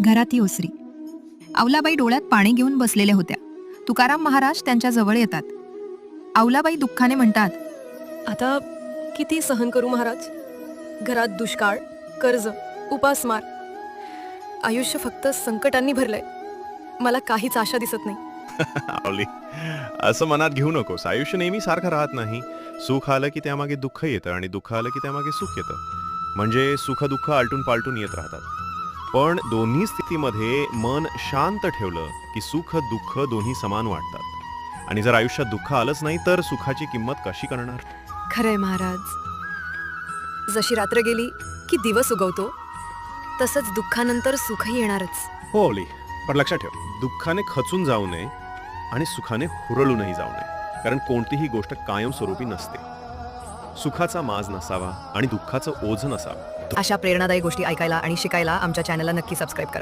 घरात ओसरी. अवलाबाई डोळ्यात पाणी घेऊन बसलेल्या होत्या. तुकाराम महाराज त्यांच्या जवळ येतात. अवलाबाई दुःखाने म्हणतात, आता किती सहन करू महाराज? घरात दुष्काळ, कर्ज, उपासमार. आयुष्य फक्त संकटांनी भरलंय. मला काहीच आशा दिसत नाही. आवली, असं मनात घेऊ नकोस. आयुष्य नेहमी सारखं राहत नाही. सुख आलं की त्यामागे दुःख येतं आणि दुःख आलं की त्यामागे सुख येतं. म्हणजे सुख दुःख आलटून पालटून येत राहतात. पण दोन्ही स्थितीमध्ये मन शांत ठेवलं की सुख दुःख दोन्ही समान वाटतात. आणि जर आयुष्यात दुःख आलंच नाही तर सुखाची किंमत कशी करणार? खरंय महाराज. जशी रात्र गेली की दिवस उगवतो, तसंच दुःखानंतर सुखही येणारच. हो आवली, पण लक्षात ठेव, दुःखाने खचून जाऊ नये आणि सुखाने हुरळूनही जाऊ नये. कारण कोणतीही गोष्ट कायमस्वरूपी नसते. सुखाचा माज नसावा आणि दुःखाचं ओझ नसावं. अशा प्रेरणादायी गोष्टी ऐकायला आणि शिकायला आमच्या चॅनलला नक्की सबस्क्राईब करा.